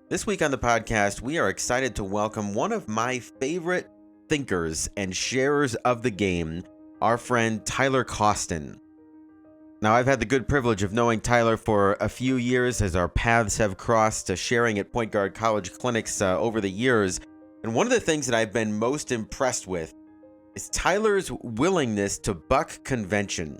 This week on the podcast, we are excited to welcome one of my favorite thinkers and sharers of the game, our friend Tyler Coston. Now, I've had the good privilege of knowing Tyler for a few years as our paths have crossed, sharing at Point Guard College clinics over the years. And one of the things that I've been most impressed with is Tyler's willingness to buck convention.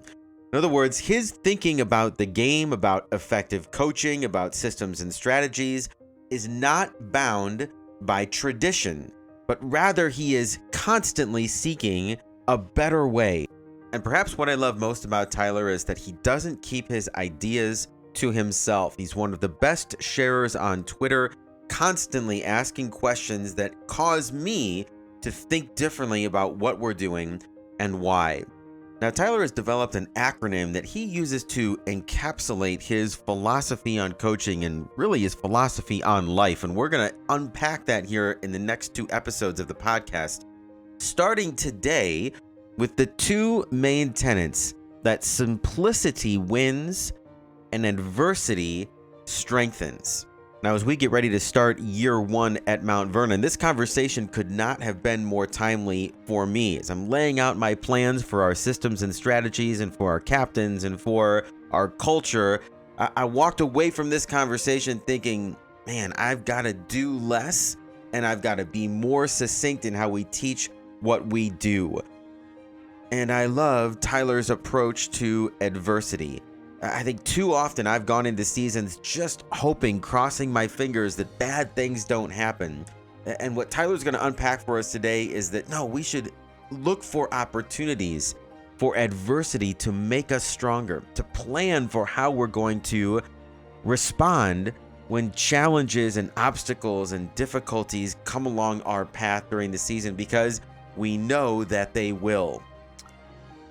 In other words, his thinking about the game, about effective coaching, about systems and strategies is not bound by tradition, but rather he is constantly seeking a better way. And perhaps what I love most about Tyler is that he doesn't keep his ideas to himself. He's one of the best sharers on Twitter, constantly asking questions that cause me to think differently about what we're doing and why. Now, Tyler has developed an acronym that he uses to encapsulate his philosophy on coaching and really his philosophy on life. And we're going to unpack that here in the next two episodes of the podcast, starting today with the two main tenets that simplicity wins and adversity strengthens. Now, as we get ready to start year one at Mount Vernon, this conversation could not have been more timely for me as I'm laying out my plans for our systems and strategies and for our captains and for our culture. I walked away from this conversation thinking, man, I've got to do less and I've got to be more succinct in how we teach what we do. And I love Tyler's approach to adversity. I think too often I've gone into seasons just hoping, crossing my fingers that bad things don't happen. And what Tyler's going to unpack for us today is that no, we should look for opportunities for adversity to make us stronger, to plan for how we're going to respond when challenges and obstacles and difficulties come along our path during the season, because we know that they will.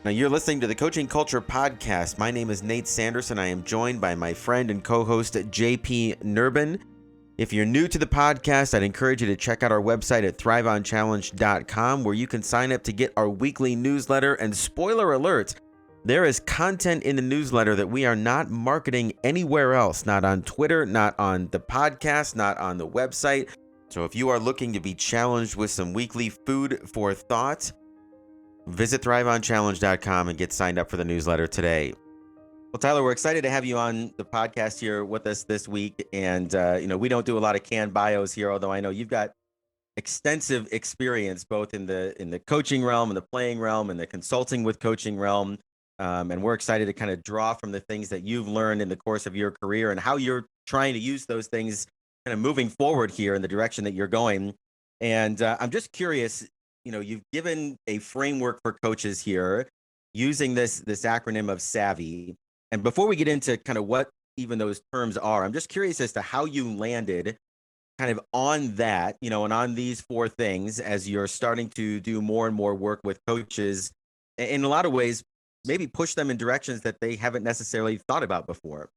Now, you're listening to the Coaching Culture Podcast. My name is Nate Sanderson. I am joined by my friend and co-host, JP Nurbin. If you're new to the podcast, I'd encourage you to check out our website at thriveonchallenge.com, where you can sign up to get our weekly newsletter. And spoiler alert, there is content in the newsletter that we are not marketing anywhere else, not on Twitter, not on the podcast, not on the website. So if you are looking to be challenged with some weekly food for thought, visit thriveonchallenge.com and get signed up for the newsletter today. Well, Tyler, we're excited to have you on the podcast here with us this week. And, we don't do a lot of canned bios here, although I know you've got extensive experience both in the coaching realm and the playing realm and the consulting with coaching realm. And we're excited to kind of draw from the things that you've learned in the course of your career and how you're trying to use those things kind of moving forward here in the direction that you're going. And I'm just curious, you've given a framework for coaches here using this acronym of SAVI. And before we get into kind of what even those terms are, I'm just curious as to how you landed kind of on that, and on these four things as you're starting to do more and more work with coaches in a lot of ways, maybe push them in directions that they haven't necessarily thought about before.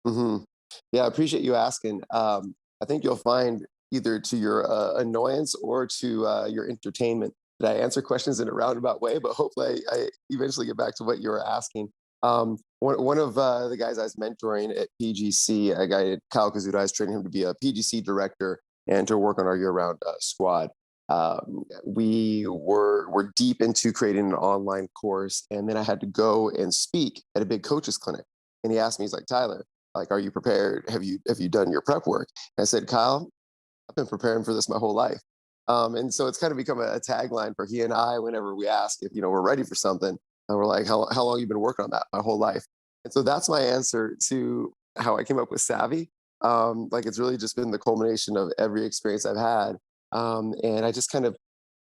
Mm-hmm. Yeah, I appreciate you asking. I think you'll find either to your annoyance or to your entertainment that I answer questions in a roundabout way, but hopefully I eventually get back to what you were asking. One of the guys I was mentoring at PGC, a guy, Kyle Kazuda, I was training him to be a PGC director and to work on our year-round squad. We were deep into creating an online course, and then I had to go and speak at a big coaches clinic. And he asked me, he's like, Tyler, like, are you prepared? Have you done your prep work? And I said, Kyle, I've been preparing for this my whole life. And so it's kind of become a tagline for he and I whenever we ask if, we're ready for something. And we're like, how long have you been working on that? My whole life. And so that's my answer to how I came up with SAVI. Like, it's really just been the culmination of every experience I've had. And I just kind of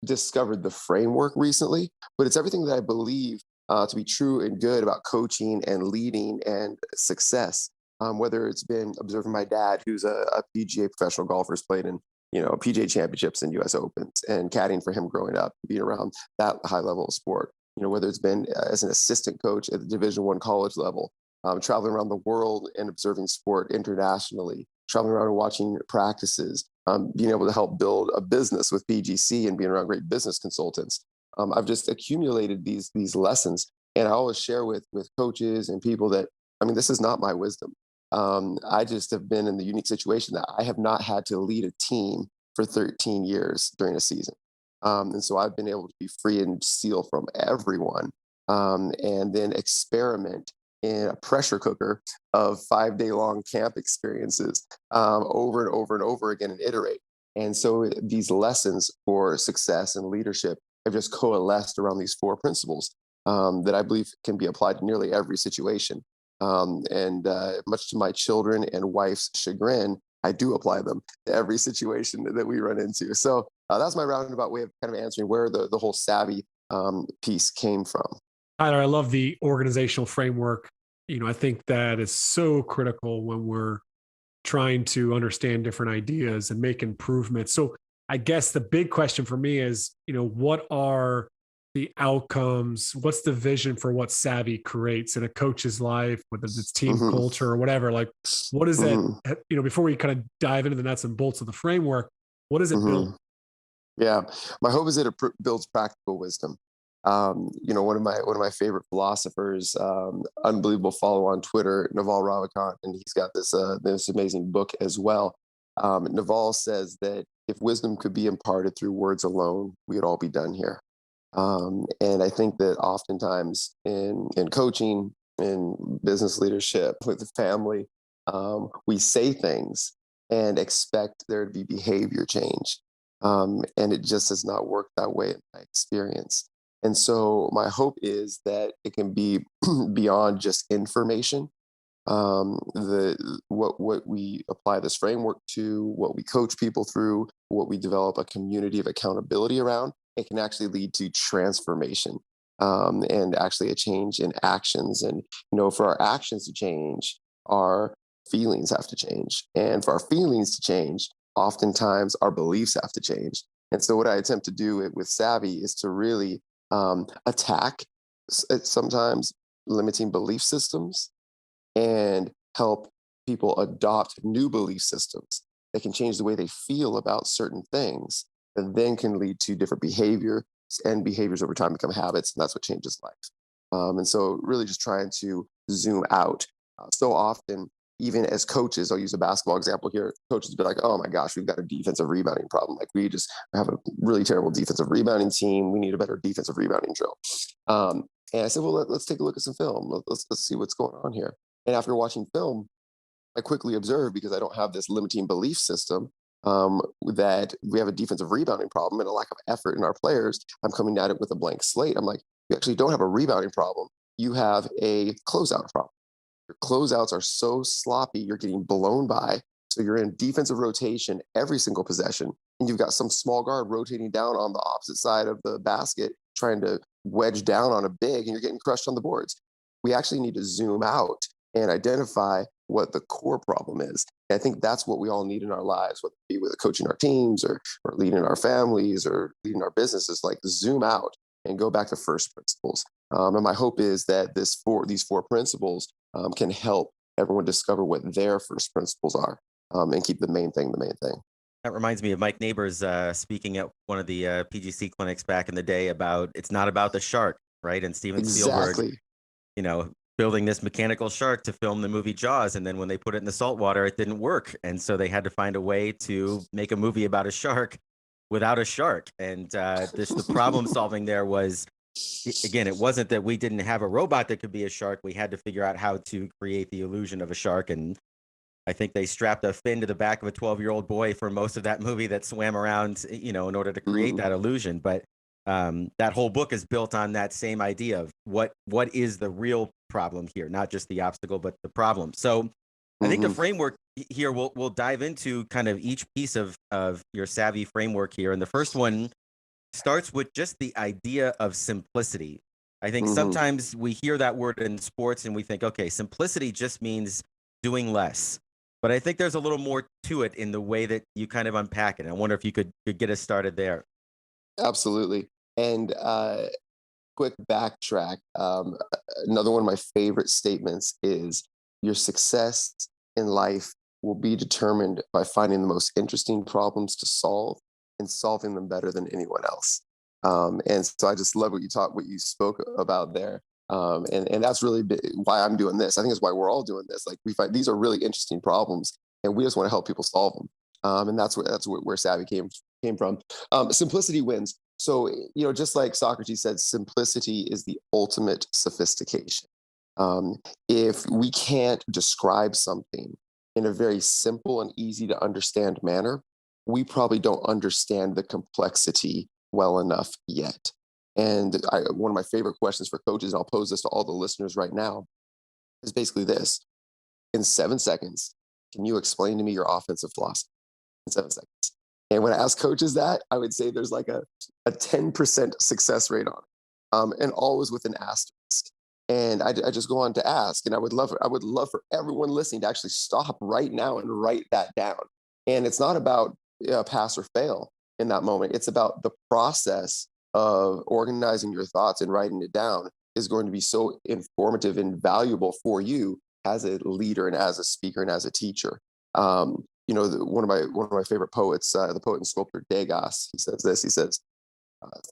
discovered the framework recently, but it's everything that I believe to be true and good about coaching and leading and success. Whether it's been observing my dad, who's a PGA professional golfer, has played in PGA championships and US Opens, and caddying for him growing up, being around that high level of sport. Whether it's been as an assistant coach at the Division I college level, traveling around the world and observing sport internationally, traveling around and watching practices, being able to help build a business with PGC and being around great business consultants. I've just accumulated these lessons, and I always share with coaches and people that, this is not my wisdom. I just have been in the unique situation that I have not had to lead a team for 13 years during a season. And so I've been able to be free and steal from everyone, and then experiment in a pressure cooker of 5 day long camp experiences, over and over and over again, and iterate. And so these lessons for success and leadership have just coalesced around these four principles, that I believe can be applied to nearly every situation. And much to my children and wife's chagrin, I do apply them to every situation that we run into. So that's my roundabout way of kind of answering where the whole savvy piece came from. Tyler, I love the organizational framework. I think that is so critical when we're trying to understand different ideas and make improvements. So I guess the big question for me is, what are the outcomes? What's the vision for what Savvy creates in a coach's life, whether it's team Hmm. culture or whatever? Like, what is that? Hmm. Before we kind of dive into the nuts and bolts of the framework, what does it build? Hmm. Yeah, my hope is that it builds practical wisdom. One of my favorite philosophers, unbelievable follow on Twitter, Naval Ravikant, and he's got this amazing book as well. Naval says that if wisdom could be imparted through words alone, we would all be done here. And I think that oftentimes in coaching, in business leadership, with the family, we say things and expect there to be behavior change. And it just does not work that way in my experience. And so my hope is that it can be beyond just information. What we apply this framework to, what we coach people through, what we develop a community of accountability around, it can actually lead to transformation, and actually a change in actions. And for our actions to change, our feelings have to change, and for our feelings to change, oftentimes our beliefs have to change. And so, what I attempt to do with Savvy is to really attack sometimes limiting belief systems and help people adopt new belief systems that can change the way they feel about certain things, that then can lead to different behavior, and behaviors over time become habits, and that's what changes life. And so really just trying to zoom out. So often, even as coaches, I'll use a basketball example here, coaches be like, oh my gosh, we've got a defensive rebounding problem, like we just have a really terrible defensive rebounding team, we need a better defensive rebounding drill. And I said, well, let's take a look at some film. Let's see what's going on here. And after watching film, I quickly observed, because I don't have this limiting belief system, that we have a defensive rebounding problem and a lack of effort in our players. I'm coming at it with a blank slate. I'm like, you actually don't have a rebounding problem. You have a closeout problem. Your closeouts are so sloppy, you're getting blown by. So you're in defensive rotation every single possession. And you've got some small guard rotating down on the opposite side of the basket, trying to wedge down on a big, and you're getting crushed on the boards. We actually need to zoom out and identify what the core problem is. And I think that's what we all need in our lives, whether it be with coaching our teams, or leading our families, or leading our businesses, like zoom out and go back to first principles. And my hope is that these four principles can help everyone discover what their first principles are, and keep the main thing the main thing. That reminds me of Mike Neighbors speaking at one of the PGC clinics back in the day about it's not about the shark, right? And Steven Spielberg, Exactly. you know, building this mechanical shark to film the movie Jaws. And then when they put it in the salt water, it didn't work. And so they had to find a way to make a movie about a shark without a shark. And the problem solving there was, again, it wasn't that we didn't have a robot that could be a shark. We had to figure out how to create the illusion of a shark. And I think they strapped a fin to the back of a 12-year-old boy for most of that movie that swam around, in order to create Mhm. that illusion. But that whole book is built on that same idea of what is the real problem here, not just the obstacle, but the problem. So I think the Mhm. framework here, we'll dive into kind of each piece of your savvy framework here. And the first one starts with just the idea of simplicity. I think Mhm. sometimes we hear that word in sports and we think, okay, simplicity just means doing less. But I think there's a little more to it in the way that you kind of unpack it. I wonder if you could get us started there. Absolutely. And quick backtrack. Another one of my favorite statements is, your success in life will be determined by finding the most interesting problems to solve and solving them better than anyone else. And so I just love what you spoke about there. And that's really why I'm doing this. I think it's why we're all doing this. Like, we find these are really interesting problems, and we just want to help people solve them. And where SAVI came from. Simplicity wins. So, just like Socrates said, simplicity is the ultimate sophistication. If we can't describe something in a very simple and easy to understand manner, we probably don't understand the complexity well enough yet. And one of my favorite questions for coaches, and I'll pose this to all the listeners right now, is basically this: in 7 seconds, can you explain to me your offensive philosophy? In 7 seconds. And when I ask coaches that, I would say there's like a 10% success rate on it, and always with an asterisk. And I just go on to ask, and I would love for everyone listening to actually stop right now and write that down. And it's not about pass or fail in that moment. It's about the process of organizing your thoughts and writing it down is going to be so informative and valuable for you as a leader and as a speaker and as a teacher. One of my favorite poets, the poet and sculptor Degas, he says this. He says,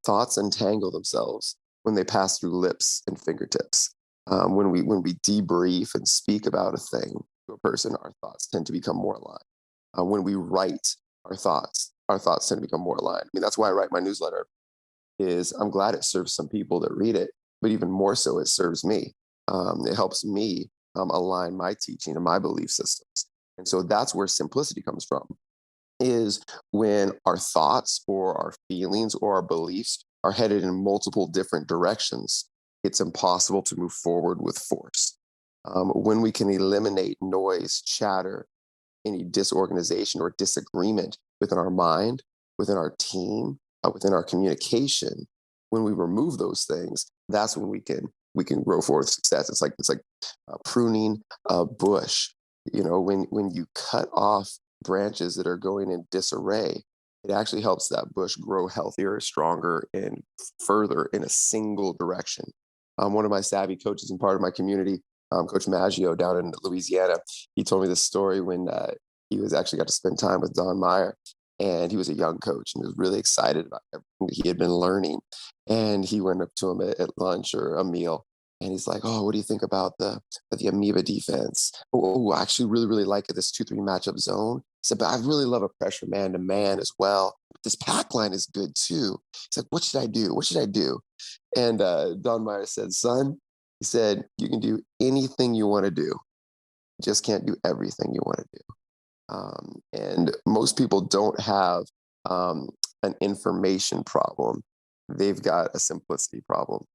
"Thoughts entangle themselves when they pass through lips and fingertips." When we debrief and speak about a thing to a person, our thoughts tend to become more aligned. When we write our thoughts tend to become more aligned. I mean, that's why I write my newsletter. I'm glad it serves some people that read it, but even more so, it serves me. It helps me align my teaching and my belief systems. And so that's where simplicity comes from, is when our thoughts or our feelings or our beliefs are headed in multiple different directions, it's impossible to move forward with force. When we can eliminate noise, chatter, any disorganization or disagreement within our mind, within our team, within our communication, when we remove those things, that's when we can grow forward with success. It's like pruning a bush. When you cut off branches that are going in disarray, it actually helps that bush grow healthier, stronger, and further in a single direction. One of my SAVI coaches and part of my community, Coach Maggio down in Louisiana, he told me this story when he was actually got to spend time with Don Meyer. And he was a young coach and was really excited about everything that he had been learning. And he went up to him at lunch or a meal, and he's like, "Oh, what do you think about the amoeba defense? Oh, I actually really, really like this 2-3 matchup zone." He said, "But I really love a pressure man to man as well. But this pack line is good too." He's like, "What should I do? What should I do?" And Don Meyer said, "Son," he said, "you can do anything you want to do. You just can't do everything you want to do." And most people don't have an information problem. They've got a simplicity problem.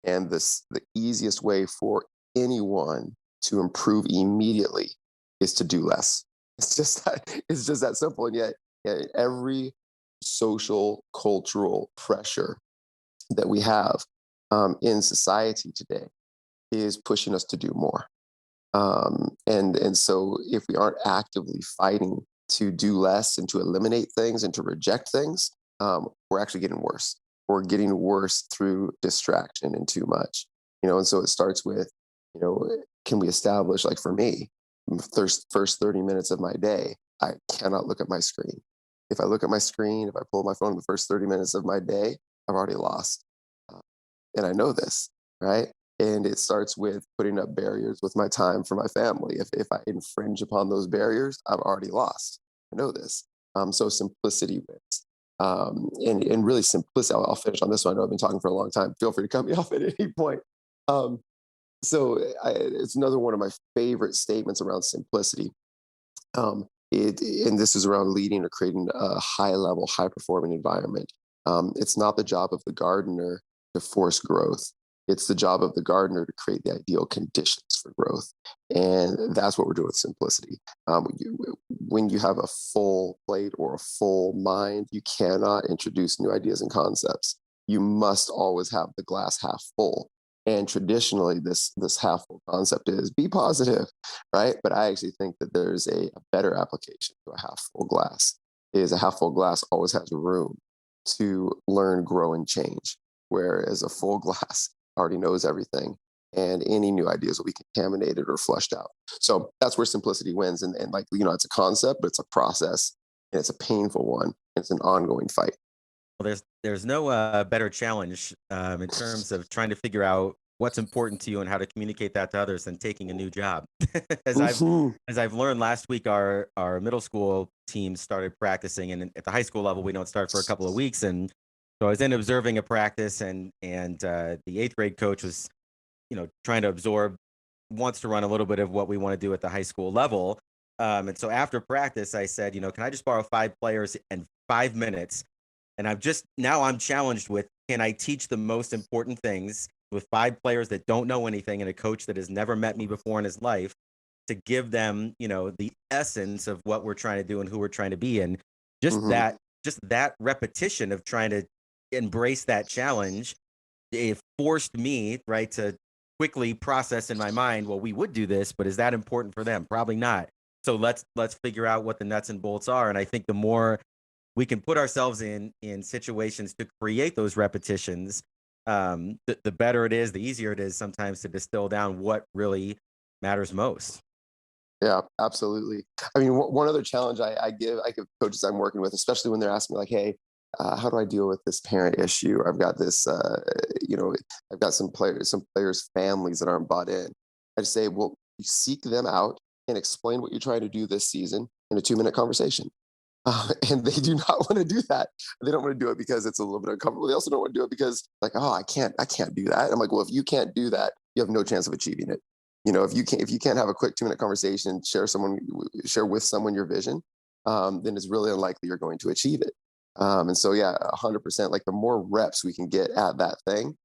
And the easiest way for anyone to improve immediately is to do less. It's just that simple. And yet every social, cultural pressure that we have in society today is pushing us to do more. And so if we aren't actively fighting to do less and to eliminate things and to reject things, we're actually getting worse. We're getting worse through distraction and too much. And so it starts with, can we establish, like for me, first 30 minutes of my day, I cannot look at my screen. If I look at my screen, if I pull my phone in the first 30 minutes of my day, I've already lost. And I know this, right? And it starts with putting up barriers with my time for my family. If I infringe upon those barriers, I've already lost. I know this. So simplicity wins. And really simplicity, I'll finish on this one. I know I've been talking for a long time. Feel free to cut me off at any point. It's another one of my favorite statements around simplicity. And this is around leading or creating a high level, high performing environment. It's not the job of the gardener to force growth. It's the job of the gardener to create the ideal conditions for growth. And that's what we're doing with simplicity. When you have a full plate or a full mind, you cannot introduce new ideas and concepts. You must always have the glass half full. And traditionally, this half full concept is be positive, right? But I actually think that there's a better application to a half full glass. Is a half full glass always has room to learn, grow, and change, whereas a full glass already knows everything, and any new ideas will be contaminated or flushed out. So that's where simplicity wins. And it's a concept, but it's a process, and it's a painful one. And it's an ongoing fight. Well, there's no better challenge in terms of trying to figure out what's important to you and how to communicate that to others than taking a new job. as I've Mhm. as I've learned last week, our middle school team started practicing, and at the high school level, we don't start for a couple of weeks. And so I was in observing a practice, and the eighth grade coach was, trying to absorb, wants to run a little bit of what we want to do at the high school level. And so after practice, I said, can I just borrow 5 players and 5 minutes? And I'm challenged with, can I teach the most important things with 5 players that don't know anything and a coach that has never met me before in his life, to give them, the essence of what we're trying to do and who we're trying to be. And just Mhm. that, just that repetition of trying to embrace that challenge, it forced me, right, to quickly process in my mind, well, we would do this, but is that important for them? Probably not. So let's figure out what the nuts and bolts are. And I think the more we can put ourselves in situations to create those repetitions, the better it is, the easier it is sometimes to distill down what really matters most. Yeah, absolutely. I mean, one other challenge I give coaches I'm working with, especially when they're asking me like, "Hey, how do I deal with this parent issue? I've got this, I've got some players' families that aren't bought in." I just say, "Well, you seek them out and explain what you're trying to do this season in a 2-minute conversation." And they do not want to do that. They don't want to do it because it's a little bit uncomfortable. They also don't want to do it because, like, oh, I can't do that. I'm like, well, if you can't do that, you have no chance of achieving it. If you can't have a quick 2-minute conversation and share with someone your vision, then it's really unlikely you're going to achieve it. And so, yeah, 100%. Like the more reps we can get at that thing,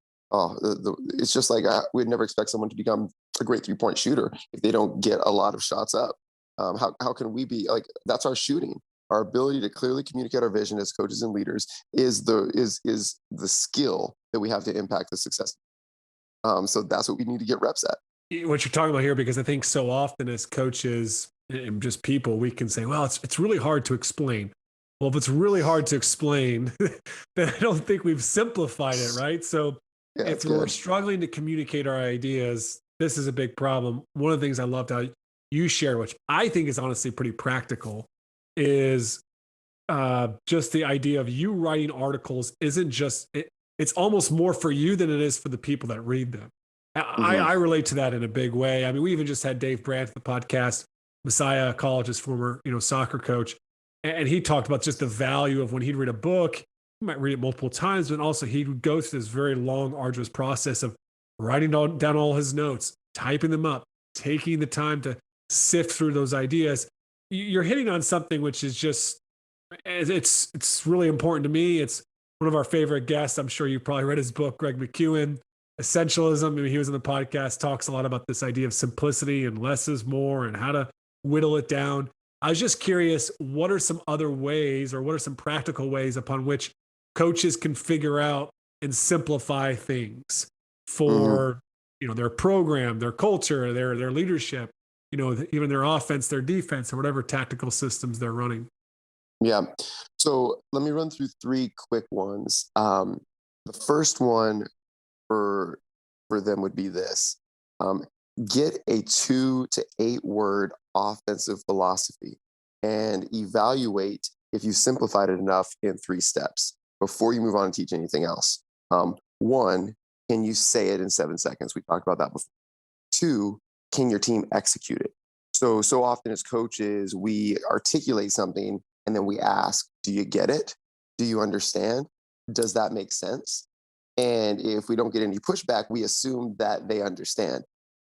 it's just like we'd never expect someone to become a great 3-point shooter if they don't get a lot of shots up. How can we be like, that's our shooting? Our ability to clearly communicate our vision as coaches and leaders is the skill that we have to impact the success. So that's what we need to get reps at. What you're talking about here, because I think so often as coaches and just people, we can say, well, it's really hard to explain. Well, if it's really hard to explain, then I don't think we've simplified it, right? So Yeah, if that's we're good. struggling to communicate our ideas, this is a big problem. One of the things I loved how you share, which I think is honestly pretty practical, is just the idea of you writing articles isn't it's almost more for you than it is for the people that read them. Hmm. I relate to that in a big way. I mean, we even just had Dave Brandt, the podcast, Messiah College's former, soccer coach. And he talked about just the value of when he'd read a book, he might read it multiple times, but also he would go through this very long, arduous process of writing down all his notes, typing them up, taking the time to sift through those ideas. You're hitting on something which is just it's really important to me. It's one of our favorite guests. I'm sure you probably read his book, Greg McEwen, Essentialism. I mean, he was in the podcast, talks a lot about this idea of simplicity and less is more and how to whittle it down. I was just curious, what are some other ways or what are some practical ways upon which coaches can figure out and simplify things Hmm. for, their program, their culture, their leadership, even their offense, their defense, or whatever tactical systems they're running. Yeah. So let me run through three quick ones. The first one for for them would be this: um, get a 2 to 8 word offensive philosophy and evaluate if you simplified it enough in 3 steps before you move on and teach anything else. One, can you say it in 7 seconds? We talked about that before. Two, can your team execute it? So often as coaches, we articulate something and then we ask, do you get it? Do you understand? Does that make sense? And if we don't get any pushback, we assume that they understand.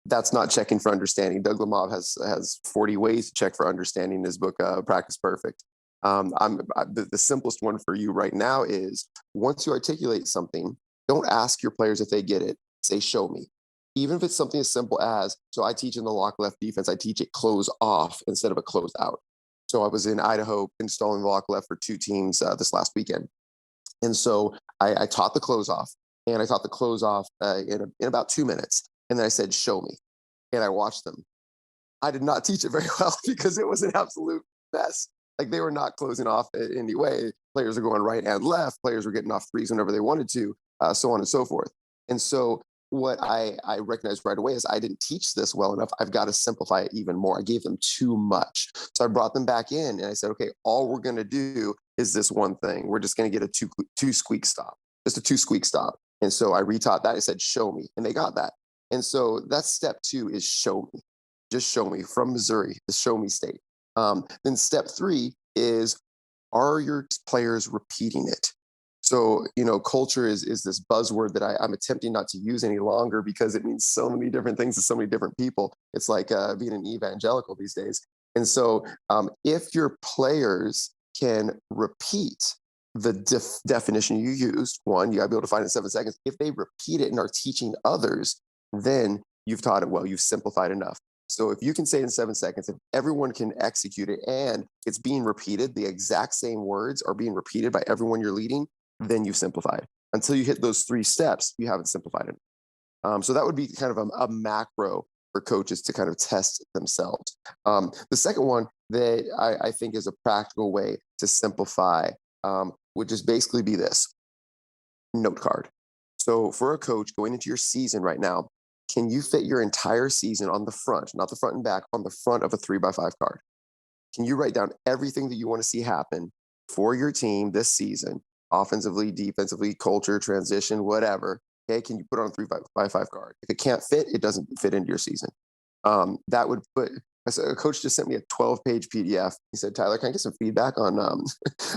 That's not checking for understanding. Doug Lemov has 40 ways to check for understanding in his book, Practice Perfect. The simplest one for you right now is, once you articulate something, don't ask your players if they get it. Say, show me. Even if it's something as simple as, so I teach in the lock left defense, I teach it close off instead of a close out. So I was in Idaho installing the lock left for 2 teams this last weekend. And so I taught the close off, and I taught the close off in about 2 minutes. And then I said, show me. And I watched them. I did not teach it very well because it was an absolute mess. Like, they were not closing off in any way. Players are going right and left. Players were getting off threes whenever they wanted to, so on and so forth. And so what I recognized right away is I didn't teach this well enough. I've got to simplify it even more. I gave them too much. So I brought them back in and I said, okay, all we're going to do is this one thing. We're just going to get a two squeak stop, just a 2 squeak stop. And so I retaught that. I said, show me. And they got that. And so that's step 2 is show me. Just show me from Missouri, the show me state. Then step 3 is, are your players repeating it? So, culture is this buzzword that I'm attempting not to use any longer because it means so many different things to so many different people. It's like being an evangelical these days. And so if your players can repeat the definition you used, one, you got to be able to find it in 7 seconds. If they repeat it and are teaching others, then you've taught it well, you've simplified enough. So if you can say it in 7 seconds, if everyone can execute it and it's being repeated, the exact same words are being repeated by everyone you're leading, then you've simplified. Until you hit those 3 steps, you haven't simplified it. So that would be kind of a macro for coaches to kind of test themselves. The second one that I think is a practical way to simplify would just basically be this note card. So for a coach going into your season right now, can you fit your entire season on the front, not the front and back, on the front of a 3x5 card? Can you write down everything that you want to see happen for your team this season, offensively, defensively, culture, transition, whatever? Okay, can you put it on a 3x5 card? If it can't fit, it doesn't fit into your season. That would put, a coach just sent me a 12-page PDF. He said, Tyler, can I get some feedback on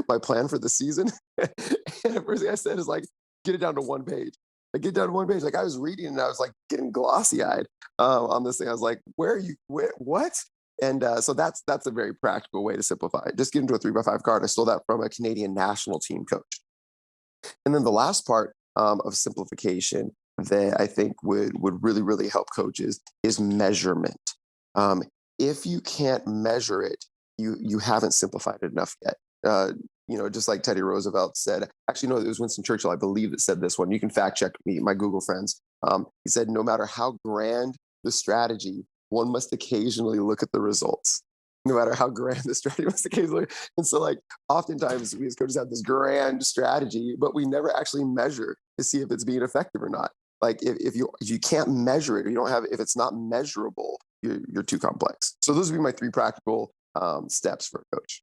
my plan for the season? And the first thing I said is like, get it down to 1 page. Like, get down to 1 page. Like, I was reading and I was like getting glossy-eyed on this thing. I was like, what? And so that's a very practical way to simplify it. Just get into a 3x5 card. I stole that from a Canadian national team coach. And then the last part of simplification that I think would really, really help coaches is measurement. If you can't measure it, you haven't simplified it enough yet. Just like Teddy Roosevelt said, actually, no, it was Winston Churchill, I believe, that said this one. You can fact check me, my Google friends. He said, no matter how grand the strategy, one must occasionally look at the results. No matter how grand the strategy must occasionally. And so, like, oftentimes we as coaches have this grand strategy, but we never actually measure to see if it's being effective or not. Like, if you can't measure it, or you don't have, if it's not measurable, you're too complex. So those would be my 3 practical steps for a coach.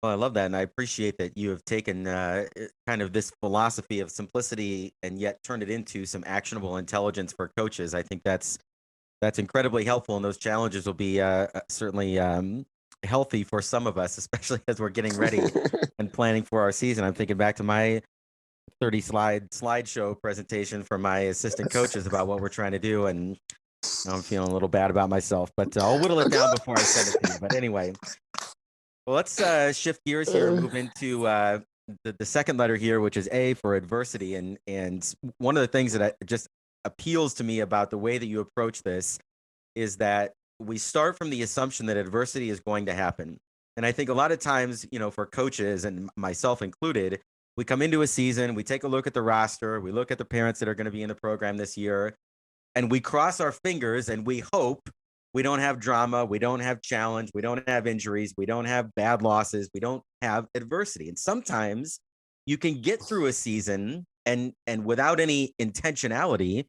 Well, I love that, and I appreciate that you have taken kind of this philosophy of simplicity and yet turned it into some actionable intelligence for coaches. I think that's incredibly helpful, and those challenges will be certainly healthy for some of us, especially as we're getting ready and planning for our season. I'm thinking back to my 30-slideshow presentation for my assistant coaches about what we're trying to do, and I'm feeling a little bad about myself, but I'll whittle it down before I send it to you. But anyway. Well, let's shift gears here and move into the second letter here, which is A for adversity. And one of the things that just appeals to me about the way that you approach this is that we start from the assumption that adversity is going to happen. And I think a lot of times, for coaches and myself included, we come into a season, we take a look at the roster, we look at the parents that are going to be in the program this year, and we cross our fingers and we hope we don't have drama, we don't have challenge, we don't have injuries, we don't have bad losses, we don't have adversity. And sometimes you can get through a season and without any intentionality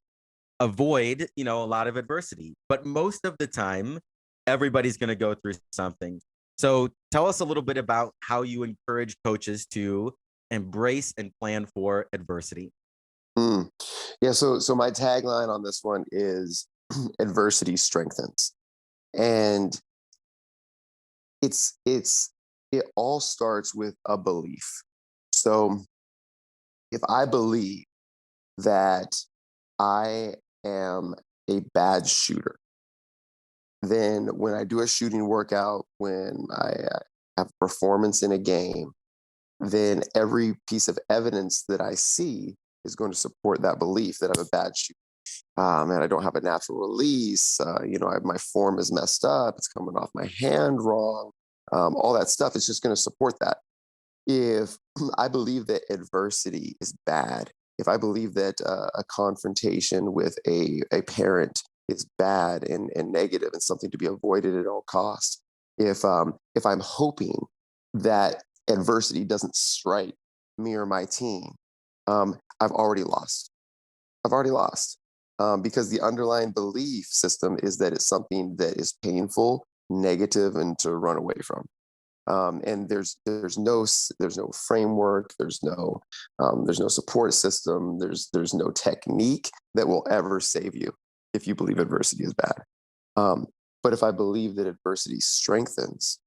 avoid, a lot of adversity. But most of the time, everybody's going to go through something. So tell us a little bit about how you encourage coaches to embrace and plan for adversity. Yeah, so my tagline on this one is adversity strengthens. And it all starts with a belief. So if I believe that I am a bad shooter, then when I do a shooting workout, when I have performance in a game, then every piece of evidence that I see is going to support that belief that I'm a bad shooter. And I don't have a natural release. My form is messed up. It's coming off my hand wrong. All that stuff is just going to support that. If I believe that adversity is bad, if I believe that a confrontation with a parent is bad and negative and something to be avoided at all costs, if I'm hoping that adversity doesn't strike me or my team, I've already lost. I've already lost. Because the underlying belief system is that it's something that is painful, negative, and to run away from. And there's no framework, there's no support system, there's no technique that will ever save you if you believe adversity is bad. Um, but if I believe that adversity strengthens,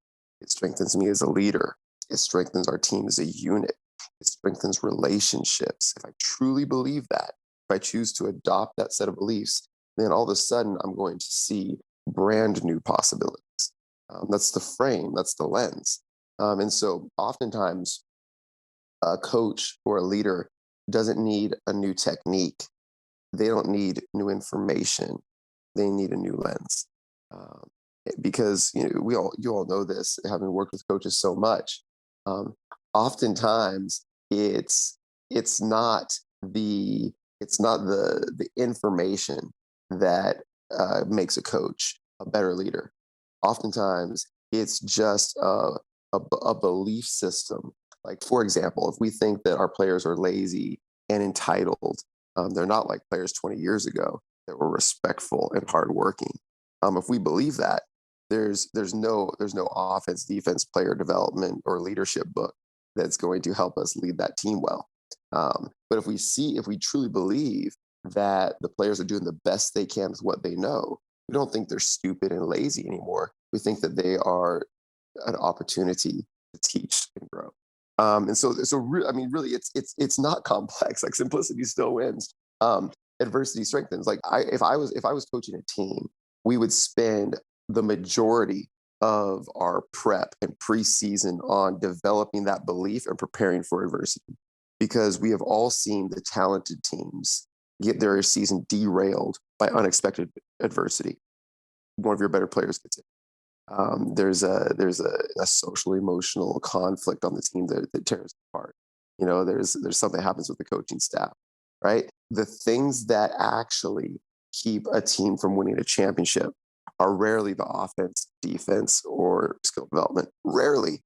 it strengthens me as a leader. It strengthens our team as a unit. It strengthens relationships. If I truly believe that, if I choose to adopt that set of beliefs, then all of a sudden I'm going to see brand new possibilities. That's the frame, that's the lens. And so oftentimes a coach or a leader doesn't need a new technique. They don't need new information. They need a new lens. Um, because you all know this, having worked with coaches so much. Um, Oftentimes it's it's not the the information that makes a coach a better leader. Oftentimes it's just a belief system. Like, for example, if we think that our players are lazy and entitled, they're not like players 20 years ago that were respectful and hardworking. If we believe that, there's no offense, defense, player development, or leadership book that's going to help us lead that team well. But if we truly believe that the players are doing the best they can with what they know, we don't think they're stupid and lazy anymore. We think that they are an opportunity to teach and grow. I mean, really, it's not complex. Like, simplicity still wins. Adversity strengthens. Like, if I was coaching a team, we would spend the majority of our prep and preseason on developing that belief and preparing for adversity, because we have all seen the talented teams get their season derailed by unexpected adversity. One of your better players gets it. There's a social emotional conflict on the team that tears apart. There's something that happens with the coaching staff, right? The things that actually keep a team from winning a championship are rarely the offense, defense, or skill development. Rarely.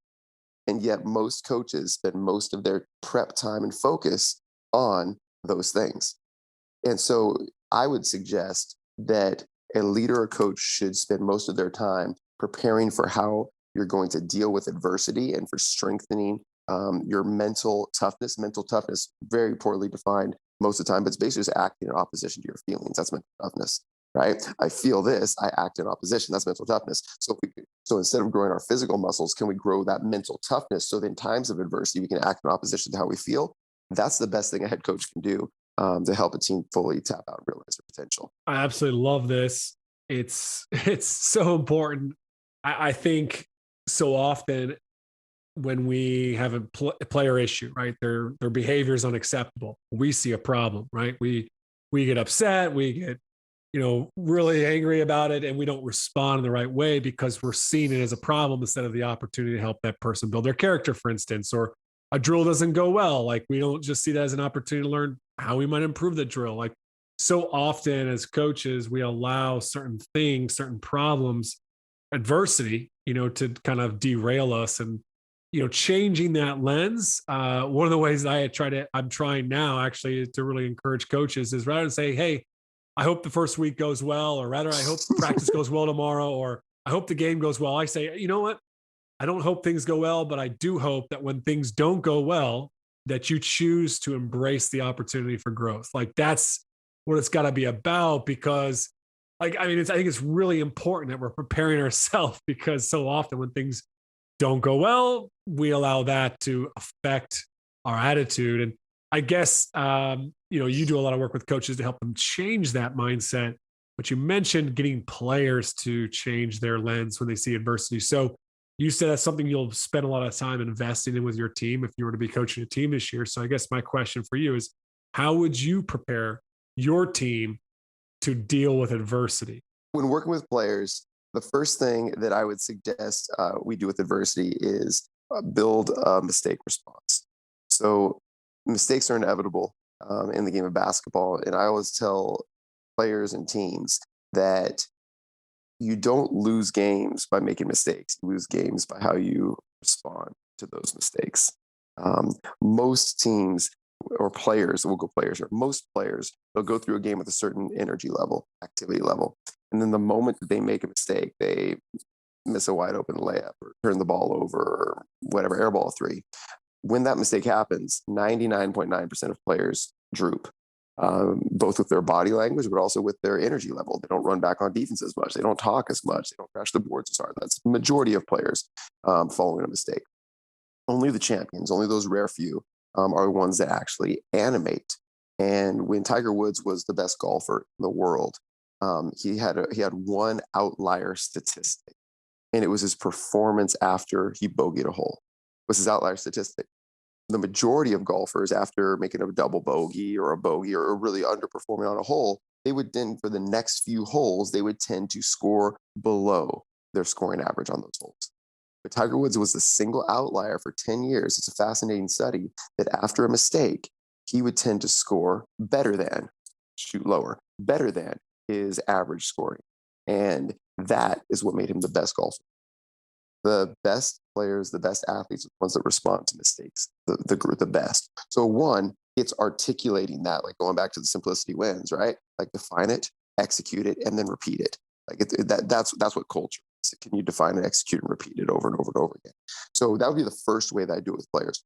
And yet most coaches spend most of their prep time and focus on those things. And so I would suggest that a leader or coach should spend most of their time preparing for how you're going to deal with adversity and for strengthening your mental toughness. Mental toughness, very poorly defined most of the time, but it's basically just acting in opposition to your feelings. That's mental toughness, right? I feel this, I act in opposition. That's mental toughness. So instead of growing our physical muscles, can we grow that mental toughness so that in times of adversity, we can act in opposition to how we feel? That's the best thing a head coach can do to help a team fully tap out and realize their potential. I absolutely love this. It's so important. I think so often when we have a player issue, right? Their behavior is unacceptable. We see a problem, right? We get upset, we get really angry about it, and we don't respond in the right way because we're seeing it as a problem instead of the opportunity to help that person build their character, for instance. Or a drill doesn't go well, like, we don't just see that as an opportunity to learn how we might improve the drill. Like, so often as coaches, we allow certain things, certain problems, adversity, to kind of derail us. And changing that lens, one of the ways I'm trying now actually to really encourage coaches is, rather than say, hey, I hope the first week goes well, or rather, I hope practice goes well tomorrow, or I hope the game goes well, I say, you know what? I don't hope things go well, but I do hope that when things don't go well, that you choose to embrace the opportunity for growth. Like, that's what it's got to be about. Because, like, I mean, I think it's really important that we're preparing ourselves, because so often when things don't go well, we allow that to affect our attitude. And I guess, you do a lot of work with coaches to help them change that mindset. But you mentioned getting players to change their lens when they see adversity. So you said that's something you'll spend a lot of time investing in with your team if you were to be coaching a team this year. So I guess my question for you is, how would you prepare your team to deal with adversity? When working with players, the first thing that I would suggest we do with adversity is build a mistake response. So mistakes are inevitable in the game of basketball. And I always tell players and teams that you don't lose games by making mistakes. You lose games by how you respond to those mistakes. Most teams or players, we'll go players here, most players, they'll go through a game with a certain energy level, activity level. And then the moment that they make a mistake, they miss a wide open layup or turn the ball over or whatever, airball three. When that mistake happens, 99.9% of players droop, both with their body language, but also with their energy level. They don't run back on defense as much. They don't talk as much. They don't crash the boards as hard. That's the majority of players following a mistake. Only the champions, only those rare few are the ones that actually animate. And when Tiger Woods was the best golfer in the world, he had one outlier statistic, and it was his performance after he bogeyed a hole. Was his outlier statistic. The majority of golfers, after making a double bogey or a bogey or really underperforming on a hole, they would then, for the next few holes, they would tend to score below their scoring average on those holes. But Tiger Woods was the single outlier for 10 years. It's a fascinating study that after a mistake, he would tend to score better than, shoot lower, better than his average scoring. And that is what made him the best golfer. The best players, the best athletes are the ones that respond to mistakes, the best. So one, it's articulating that, like going back to the simplicity wins, right? Like define it, execute it, and then repeat it. Like that's what culture is. Can you define and execute and repeat it over and over and over again? So that would be the first way that I do it with players.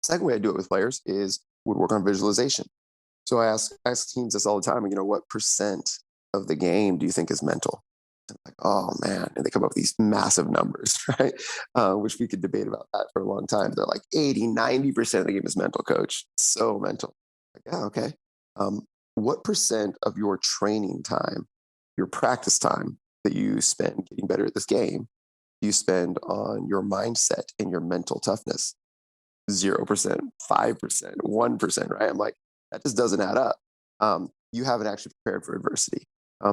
Second way I do it with players is would work on visualization. So I ask teams this all the time, what percent of the game do you think is mental? Like, oh man, and they come up with these massive numbers, right? Which we could debate about that for a long time. They're like 80, 90% of the game is mental, coach. So mental. Like, yeah, okay. What percent of your training time, your practice time that you spend getting better at this game, you spend on your mindset and your mental toughness? 0%, 5%, 1%, right? I'm like, that just doesn't add up. You haven't actually prepared for adversity.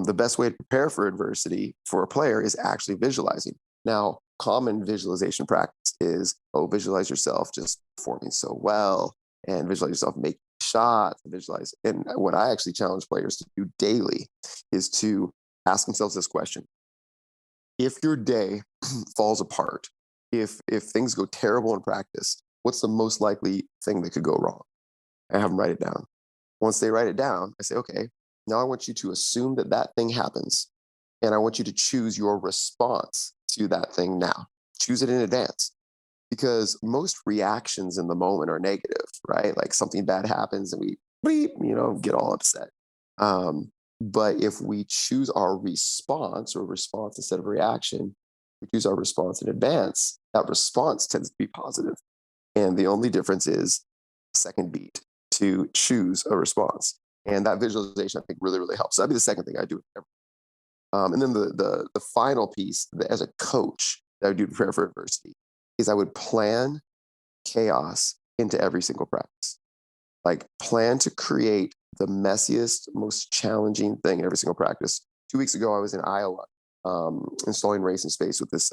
The best way to prepare for adversity for a player is actually visualizing. Now, common visualization practice is, visualize yourself just performing so well and visualize yourself making shots, visualize. And what I actually challenge players to do daily is to ask themselves this question. If your day falls apart, if things go terrible in practice, what's the most likely thing that could go wrong? I have them write it down. Once they write it down, I say, okay, now I want you to assume that thing happens, and I want you to choose your response to that thing now. Choose it in advance, because most reactions in the moment are negative, right? Like something bad happens and we get all upset. But if we choose our response instead of reaction, we choose our response in advance, that response tends to be positive. And the only difference is a second beat to choose a response. And that visualization, I think, really, really helps. So that'd be the second thing I do. And then the final piece, as a coach, that I would do to prepare for adversity, is I would plan chaos into every single practice. Like plan to create the messiest, most challenging thing in every single practice. 2 weeks ago, I was in Iowa, installing racing space with this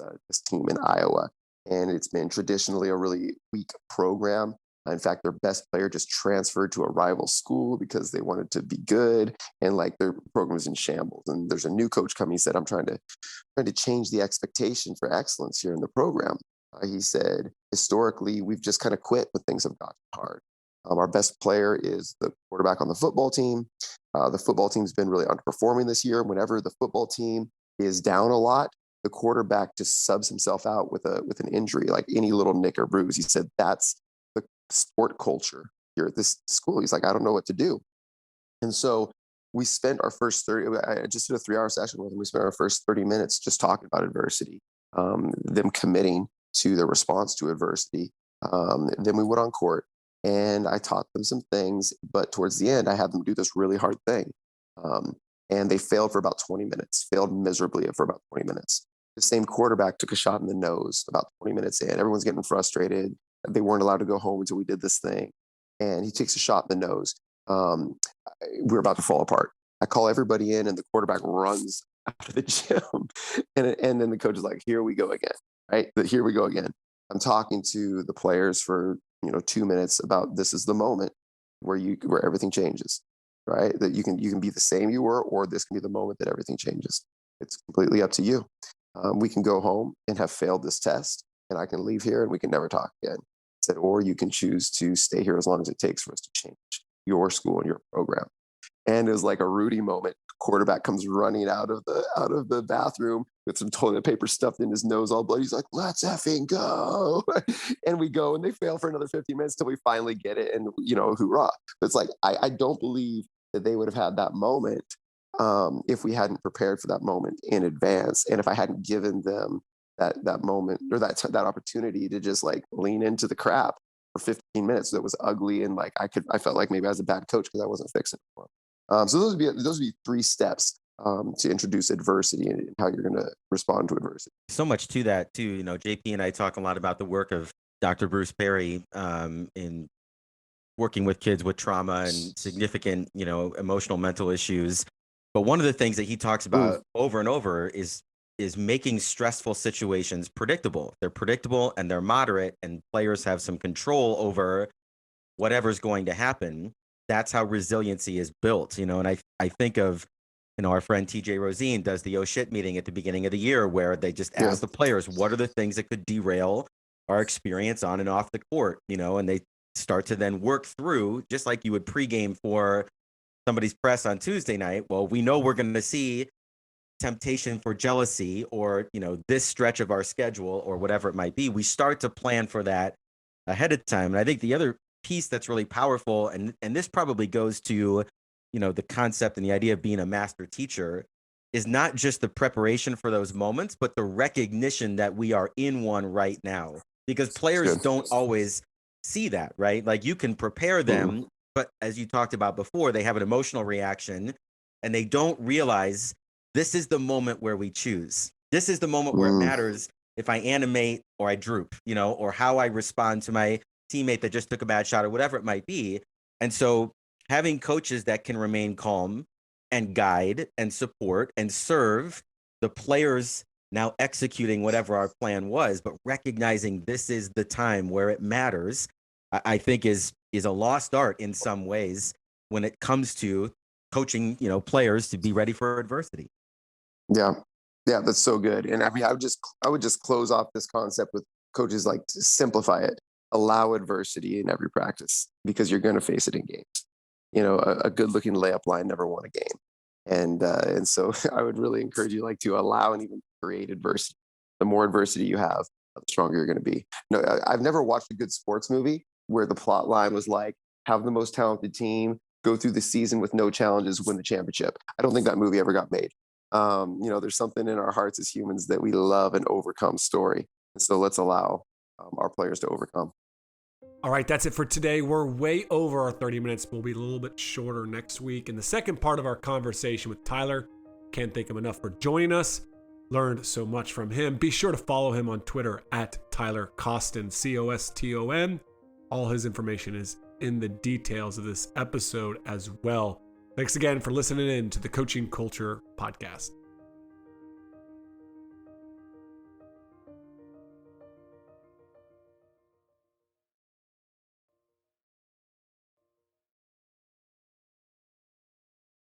team in Iowa. And it's been traditionally a really weak program. In fact, their best player just transferred to a rival school because they wanted to be good, and like their program is in shambles. And there's a new coach coming. He said, "I'm trying to change the expectation for excellence here in the program." He said, "Historically, we've just kind of quit when things have gotten hard. Our best player is the quarterback on the football team. The football team's been really underperforming this year. Whenever the football team is down a lot, the quarterback just subs himself out with an injury, like any little nick or bruise." He said, "That's the sport culture here at this school." He's like, "I don't know what to do." And so we spent our first 30, I just did a 3-hour session with him. We spent our first 30 minutes just talking about adversity, them committing to their response to adversity. Then we went on court and I taught them some things, but towards the end, I had them do this really hard thing. And they failed for about 20 minutes, failed miserably for about 20 minutes. The same quarterback took a shot in the nose about 20 minutes in. Everyone's getting frustrated. They weren't allowed to go home until we did this thing. And he takes a shot in the nose. We're about to fall apart. I call everybody in and the quarterback runs out of the gym. And then the coach is like, "Here we go again," right? Here we go again. I'm talking to the players for 2 minutes about this is the moment where everything changes, right? That you can be the same you were, or this can be the moment that everything changes. It's completely up to you. We can go home and have failed this test, and I can leave here and we can never talk again. I said, or you can choose to stay here as long as it takes for us to change your school and your program. And it was like a Rudy moment. Quarterback comes running out of the bathroom with some toilet paper stuffed in his nose, all bloody. He's like, "Let's effing go!" And we go, and they fail for another 50 minutes till we finally get it, and hoorah! But it's like I don't believe that they would have had that moment if we hadn't prepared for that moment in advance, and if I hadn't given them that moment or that opportunity to just like lean into the crap for 15 minutes that was ugly, and like I felt like maybe I was a bad coach because I wasn't fixing it for them. So those would be 3 steps to introduce adversity and how you're going to respond to adversity. So much to that too. JP and I talk a lot about the work of Dr. Bruce Perry in working with kids with trauma and significant, emotional mental issues. But one of the things that he talks about over and over is making stressful situations predictable. They're predictable and they're moderate, and players have some control over whatever's going to happen. That's how resiliency is built, and I think of, our friend TJ Rosine does the oh shit meeting at the beginning of the year where they just ask the players, what are the things that could derail our experience on and off the court, and they start to then work through, just like you would pregame for somebody's press on Tuesday night. Well, we know we're going to see temptation for jealousy or, this stretch of our schedule or whatever it might be. We start to plan for that ahead of time. And I think the other piece that's really powerful, and this probably goes to, the concept and the idea of being a master teacher, is not just the preparation for those moments, but the recognition that we are in one right now, because players don't always see that, right? Like you can prepare them, but as you talked about before, they have an emotional reaction and they don't realize this is the moment where we choose. This is the moment where it matters if I animate or I droop, or how I respond to my teammate that just took a bad shot or whatever it might be. And so having coaches that can remain calm and guide and support and serve the players now executing whatever our plan was, but recognizing this is the time where it matters, I think is a lost art in some ways when it comes to coaching, players to be ready for adversity. Yeah, that's so good. And I mean, I would just close off this concept with coaches like to simplify it. Allow adversity in every practice because you're going to face it in games. A good-looking layup line never won a game, and so I would really encourage you to allow and even create adversity. The more adversity you have, the stronger you're going to be. I've never watched a good sports movie where the plot line was like, have the most talented team, go through the season with no challenges, win the championship. I don't think that movie ever got made. There's something in our hearts as humans that we love an overcome story. And so let's allow our players to overcome. All right, that's it for today. We're way over our 30 minutes. We'll be a little bit shorter next week. In the second part of our conversation with Tyler, can't thank him enough for joining us. Learned so much from him. Be sure to follow him on Twitter at Tyler Coston, Coston. All his information is in the details of this episode as well. Thanks again for listening in to the Coaching Culture Podcast.